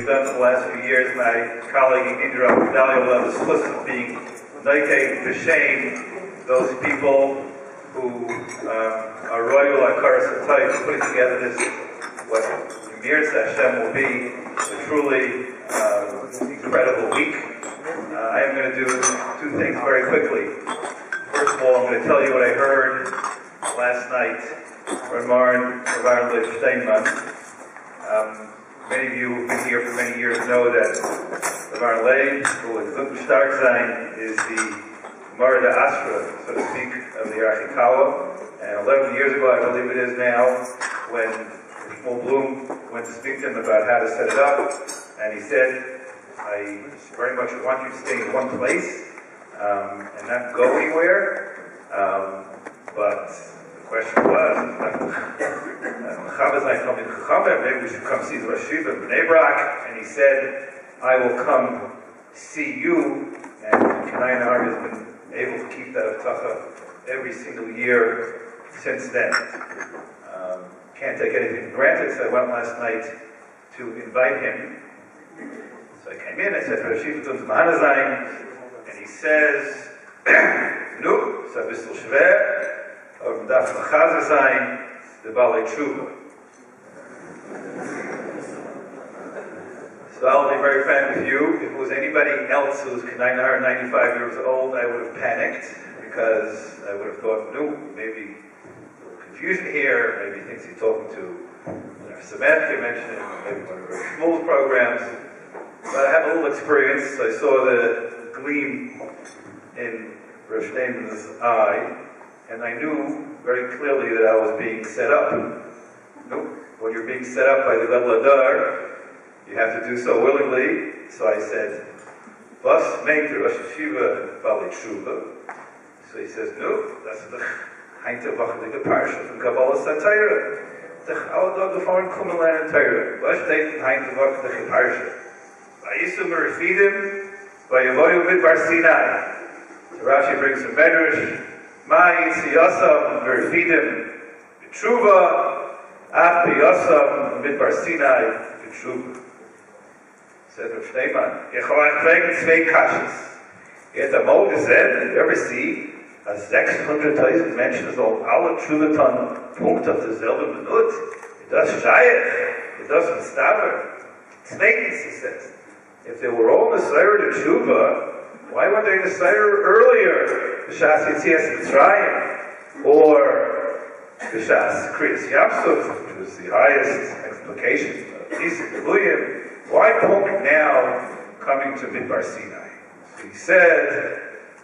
we've done in the last few years. My colleague Yehuda Boltshauser was supposed to be to shame those people who are royal akaras type, putting together this, what Mir Hashem will be a truly incredible week. I am going to do two things very quickly. First of all, I'm going to tell you what I heard last night from Ramada Renaissance. Many of you who have been here for many years know that Yerushalayim, who is Gottesman, is the Ramada Renaissance, so to speak, of the Yarchei Kallah. And 11 years ago, I believe it is now, when Shlomo Bloom went to speak to him about how to set it up, and he said, I very much want you to stay in one place and not go anywhere. But the question was, maybe we should come see the Rosh Yeshiva in Bnei Brak, and he said, I will come see you, and Kuvien Images has been able to keep that abtacha every single year since then. Can't take anything for granted, so I went last night to invite him. So I came in, I said, Rosh Yeshiva, and he says, no, so bist du schwer, aber darf Chazer sein, the Balei Tshuva. So I'll be very frank with you. If it was anybody else who was 95 years old, I would have panicked, because I would have thought, no, maybe a little confusion here, maybe he thinks he's talking to Samantha mentioned, maybe one of her school programs. But I have a little experience. I saw the gleam in Rosh Hashanah's eye, and I knew very clearly that I was being set up. When you're being set up by the Gedaliah, you have to do so willingly. So I said, "Was meint der Rosh Yeshiva Balei Tshuva?" So he says, "No, that's the Heinte Wachtige Parsha from Kabbalah Satira. The Agudath gefahren kommen lernen Torah. Was steht in Heinte Wachtige Parsha? Vayisu Merifidim, Vayavoyu Midbar Sinai." So Rashi brings a medrash. Ma Yitziyasam Merifidim B'Tshuva, Af B'Yasam Midbar Sinai B'Tshuva. Said Rav Steinman, ich habe euch fragen zwei Kashas. Ihr habt einmal gesehen, you ever see, als 600.000 Menschen sollen alle Tshuva tun, Punkt auf derselben Minute. Das ist Shayach, das ist Staver. Zweitens, he says, if they were all Messiah to Tshuva, why weren't they Messiah earlier? B'Shas Yitzias Mitzrayim, or B'Shas Kriyas Yamsuf, which was the highest explication of Yisrael Gedaliah. Why point now coming to Midbar Sinai? So he said,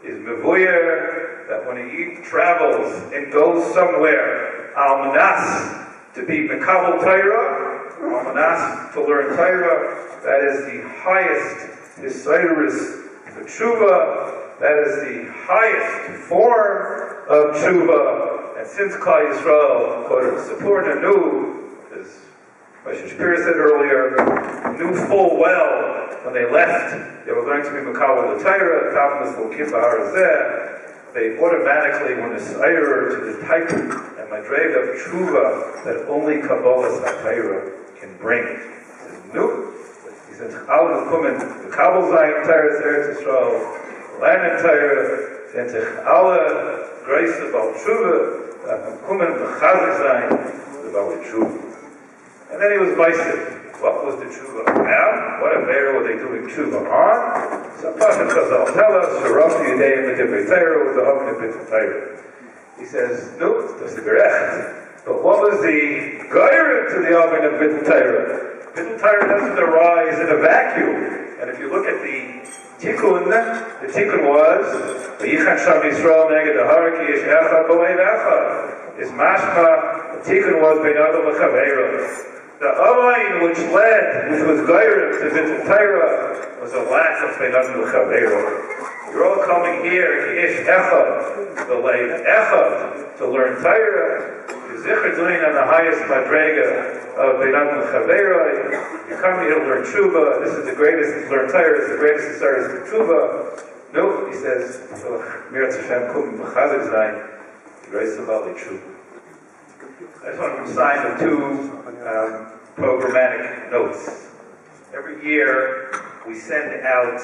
is Mevuyer that when he travels and goes somewhere, Al-Manas, to be Mekabel Torah, Al-Manas, to learn Torah, that is the highest Yisairis for Tshuva, that is the highest form of Tshuva, and since Klal Yisrael, according to support and knew, as Moshe Shapiro said earlier, knew full well when they left, they were going to be Mekabel Torah, Tavmas L'Kim B'Harazeh. They automatically were Nesayr to the type and Madrega of Tshuva that only Kabbalah Torah can bring. He says, no. He says, Al Nukumen, Mekabel Zayin Torah, Eretz Yisrael, Lanin Torah, and Techala, Grace of Al Tshuva, Nukumen, Mechazik Zayin, the Balei Tshuva. And then he was Meister. What was the Tshuva about? What affair were they doing Tshuva on? So Pasha Chazal tell us, Sharam Yudei Medibay Torah with the Havnei B'Tei Torah. He says, no, that's the Gerecht. But what was the Geirah to the Havnei B'Tei Torah? B'Tei Torah doesn't arise in a vacuum. And if you look at the Tikkun was, V'yichan Sham Yisrael Neged Ahar Ki Yesh Echad B'Leiv Echad. Is Mashma, the Tikkun was Bein Adam L'Chaveiro. The Oin which was Geirah to B'Tei Torah, was a lack of Bein Adam L'Chaveiro. You're all coming here, Ki Yesh Echad B'Leiv Echad, to learn Torah. You're Zichar doing on the highest Madrega of Bein Adam L'Chaveiro. You come here to learn Tshuva. This is the greatest, learn Torah is the greatest service for Tshuva. Nope, he says, Mirat Hashem Kum B'Chazik Zayin, the grace of Balei Tshuva. I just want to sign the two programmatic notes. Every year, we send out,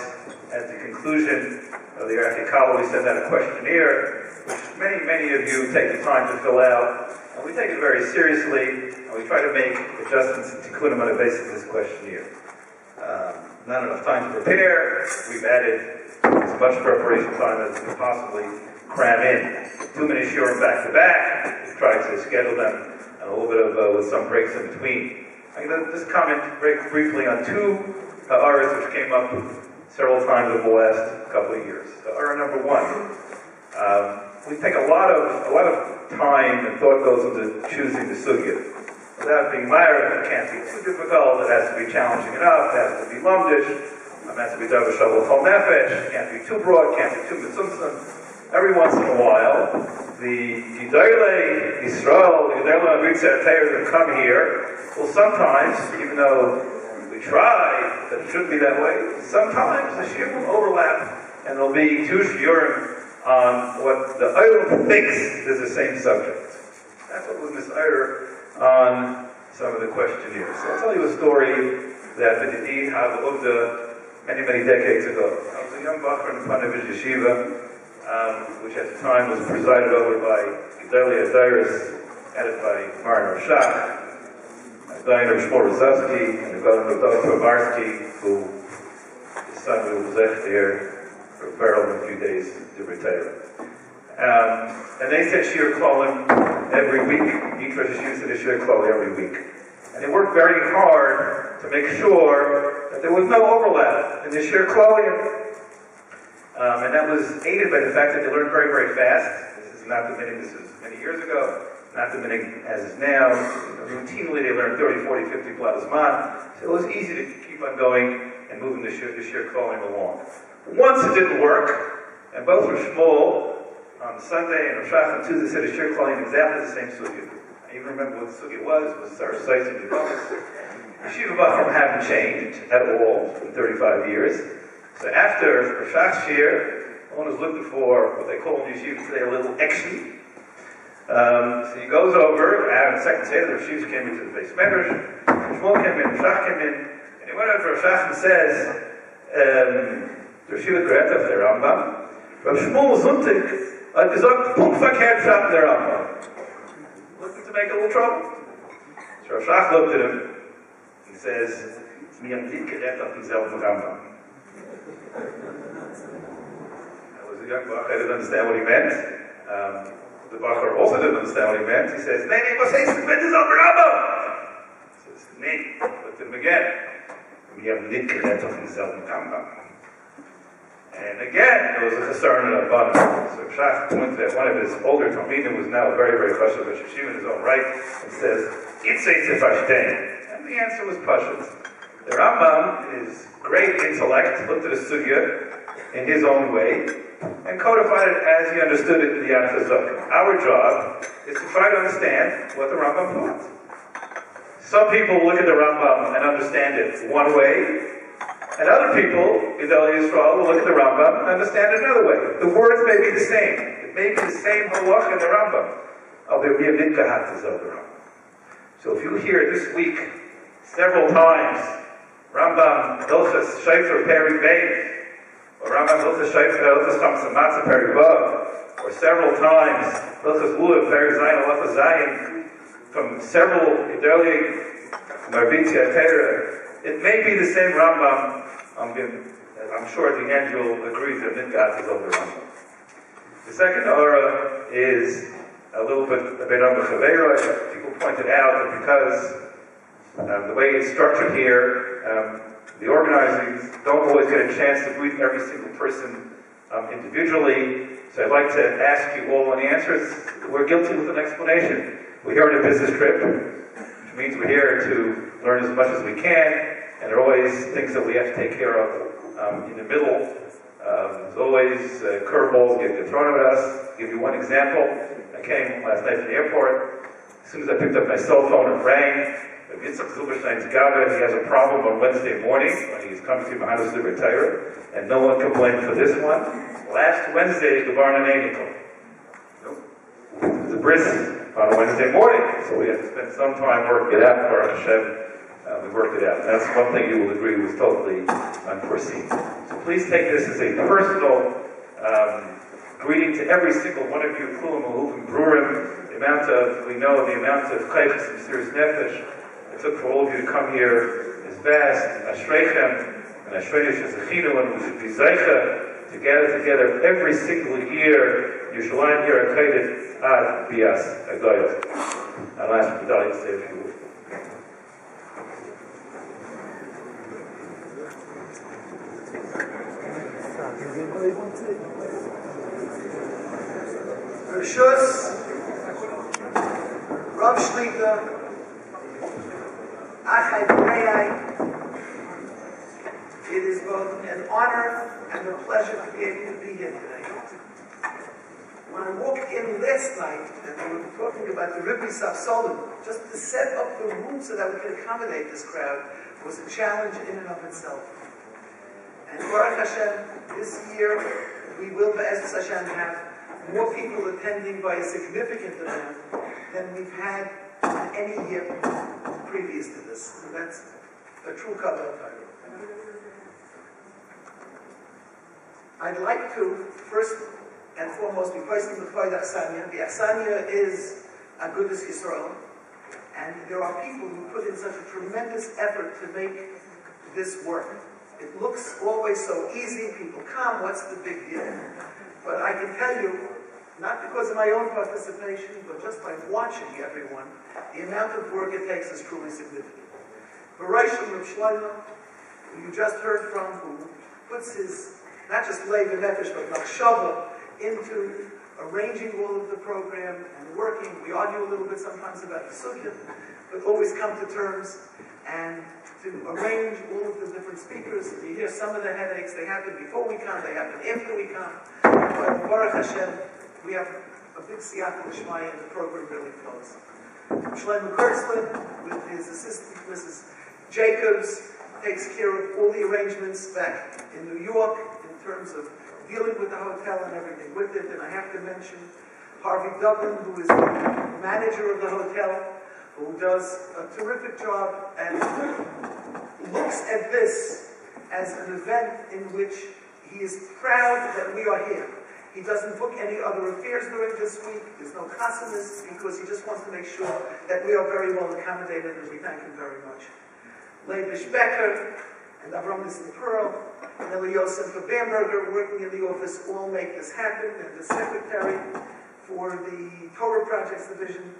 at the conclusion of the Yarchei Kallah, we send out a questionnaire, which many of you take the time to fill out. And we take it very seriously, and we try to make adjustments and tikkunim on the basis of this questionnaire. Not enough time to prepare. We've added as much preparation time as we can possibly cram in. Too many shiurim back-to-back. We've tried to schedule them and a little bit of with some breaks in between. I'm going to just comment very briefly on two aras which came up several times over the last couple of years. Ara number one. We take a lot of time and thought goes into choosing the sugya. Without being myriad, it can't be too difficult, it has to be challenging enough, it has to be lumdish, it has to be davar shalom chol nefesh, it can't be too broad, it can't be too mitzumtzum. Every once in a while, the Gedaliah Yisrael, the Gedaliah that come here, will sometimes, even though we try that it shouldn't be that way, sometimes the shiur will overlap and there'll be two shiurim on what the Olam thinks is the same subject. That's what was misayr on some of the questionnaires. So I'll tell you a story that I did have many decades ago. I was a young bacher in front of his yeshiva, which at the time was presided over by Gedaliah headed by Marin Rashach, Diner Shlomo and the governor Dr. Barsky, who his son was there for burial in a few days to retire. And they said shiur klalim every week. Each Rosh Hashanah said a shiur klal every week. And they worked very hard to make sure that there was no overlap in the shiur klalim. And that was aided by the fact that they learned very fast. This is not the minute, this was many years ago, not the minute as is now. Routinely they learned 30, 40, 50 plazman. So it was easy to keep on going and moving the shiur klalim along. Once it didn't work, and both were Shlomo on Sunday and Rashach on Tuesday said a shiur klalim exactly the same sugya. I even remember what the sugya was our sites in the Yeshiva Bachram haven't changed at all in 35 years. So after Rashach's shiur, one was looking for what they call in Yeshiva today a little action. So he goes over, and the second day the Yeshiva came into the base medrash, Shlomo came in, Rashach came in, and he went over to Rashach and says, the Yeshiva Gedaliah der Rambam, Rav Shmuel Zuntik hat gesagt, punktverkehrt schaffen der Rambam. Looking to make a little trouble. So Rav Shach looked at him and says, mir haben nicht geredet auf demselben Rambam. I was a young Bach, I didn't understand what he meant. The Bacher also didn't understand what he meant. He says, nee, was heißt das mit demselben Rambam? He says, nee, looked at him again. Wir haben nicht geredet auf demselben Rambam. And again, there was a chasar and a abundance. So Shach pointed at one of his older Talmidim, who was now very chashuv at Yeshiva in his own right, and says, Itzei Tzefashtein. And the answer was Pashut. The Rambam, in his great intellect, looked at a sugya in his own way, and codified it as he understood it in the Yad Chazak. Our job is to try to understand what the Rambam thought. Some people look at the Rambam and understand it one way, and other people, Gedaliah Yisrael, will look at the Rambam and understand it another way. The words may be the same. It may be the same halach in the Rambam. So if you hear this week several times Rambam Hilchas Shayfer Peri Bein, or Rambam Hilchas Shayfer Hilchas Chamsa Matzah Peri Vav, or several times Hilchas Lulav Peri Zayin Halacha Zayin, from several Gedaliah Marbitzia Torah, it may be the same Rambam. I'm sure at the end you'll agree that Nidgat is over Rambam. The second aura is a little bit of Beirama Chaveira. People pointed out that because the way it's structured here, the organizers don't always get a chance to brief every single person individually. So I'd like to ask you all, and the answer is we're guilty with an explanation. We're here on a business trip, which means we're here to learn as much as we can, and there are always things that we have to take care of in the middle. There's always curveballs get thrown at us. I'll give you one example. I came last night from the airport. As soon as I picked up my cell phone, it rang. Yitzchak Zilberstein's Gaba, he has a problem on Wednesday morning when he's coming to Mahanos Libertayr, and no one complained for this one. Last Wednesday, the Barna Nanikel. There's a bris on Wednesday morning, so we have to spend some time working it out for Hashem. and we worked it out. And that's one thing you will agree was totally unforeseen. So please take this as a personal greeting to every single one of you. The amount of, we know the amount of chaychus and serious nefesh it took for all of you to come here is vast. Ashreichem and Ashreinu shezechinu, and we should be zeicha to gather together every single year. Yerushalayim here at Agudath ad bias Agudath. I'll ask Gedaliah to say a few words. Rishus, Rav Shlita, Achai B'rei, it is both an honor and a pleasure to be able to be here today. When I walked in last night, and we were talking about the Ribbi Safsolim, just to set up the room so that we could accommodate this crowd was a challenge in and of itself. And Baruch Hashem, this year, we will, Be'ez Hashem, have more people attending by a significant amount than we've had in any year previous to this. And that's a true Kallah title. I'd like to, first and foremost, be placing before the Aksanya. The Aksanya is Agudath Yisrael, and there are people who put in such a tremendous effort to make this work. It looks always so easy, people come, what's the big deal? But I can tell you, not because of my own participation, but just by watching everyone, the amount of work it takes is truly significant. Barishal Reb Shlomo, who you just heard from, who puts his, not just lay the nefesh, but machshava into arranging all of the program and working. We argue a little bit sometimes about the sugya, but always come to terms and to arrange all of the different speakers. You hear some of the headaches, they happen before we come, they happen after we come. But Baruch Hashem, we have a big siyata d'shmaya and the program really flows. Shlomo Kurtzlin, with his assistant, Mrs. Jacobs, takes care of all the arrangements back in New York in terms of dealing with the hotel and everything with it. And I have to mention Harvey Dublin, who is the manager of the hotel, who does a terrific job and looks at this as an event in which he is proud that we are here. He doesn't book any other affairs during this week. There's no customers because he just wants to make sure that we are very well accommodated, and we thank him very much. Leibish Becker and Avram Nissen Pearl and Eliosef Weinberger working in the office all make this happen, and the secretary for the Torah Projects Division,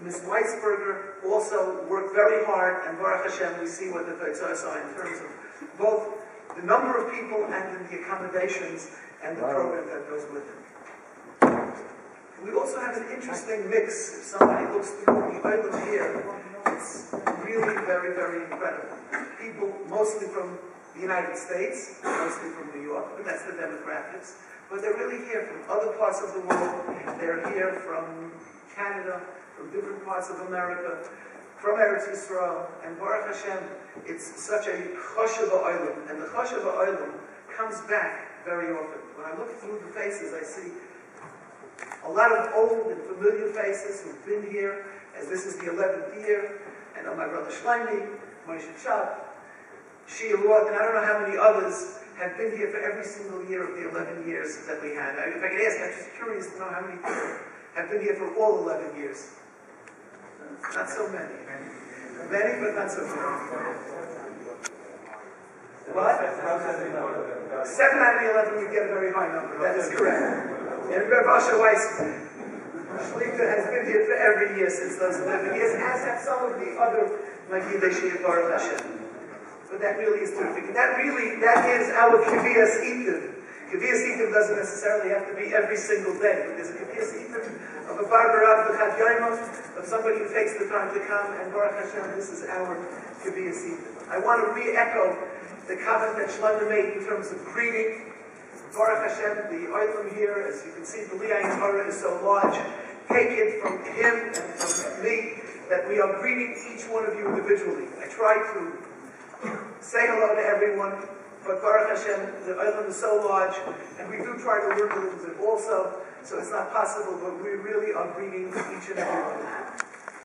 Ms. Weisberger, also worked very hard, and Baruch Hashem, we see what the teitzos are in terms of both the number of people and in the accommodations and the program that goes with it. We also have an interesting mix. If somebody looks through the island here, it's really very, very incredible. People mostly from the United States, mostly from New York, but that's the demographics. But they're really here from other parts of the world. They're here from Canada, from different parts of America, from Eretz Yisrael, and Baruch Hashem, it's such a choshev ha'olam, and the choshev ha'olam comes back very often. When I look through the faces, I see a lot of old and familiar faces who've been here, as this is the 11th year, and my brother Shlomo, Moshe Chap, Shia Roth, and I don't know how many others have been here for every single year of the 11 years that we had. If I could ask, I'm just curious to know how many people have been here for all 11 years. Not so many. Many, but not so many. What? 7 out of the 11, you get a very high number. That is correct. And Reb Asher Weiss, Shlita has been here for every year since those 11 years, as have some of the other Magidei Shia Baruch Hashem. But that really is terrific. And that is our Kuvien Images. Kuvien Images doesn't necessarily have to be every single day, but there's a Kuvien Images of a Barbara of somebody who takes the time to come, and Baruch Hashem, this is our Kuvien Images. I want to re-echo the comment that Shlomo made in terms of greeting. Baruch Hashem, the oilam here, as you can see, the Liyayin Torah is so large. Take it from him and from me that we are greeting each one of you individually. I try to say hello to everyone, but Baruch Hashem, the oilam is so large, and we do try to learn a little bit also, so it's not possible, but we really are greeting each and every one.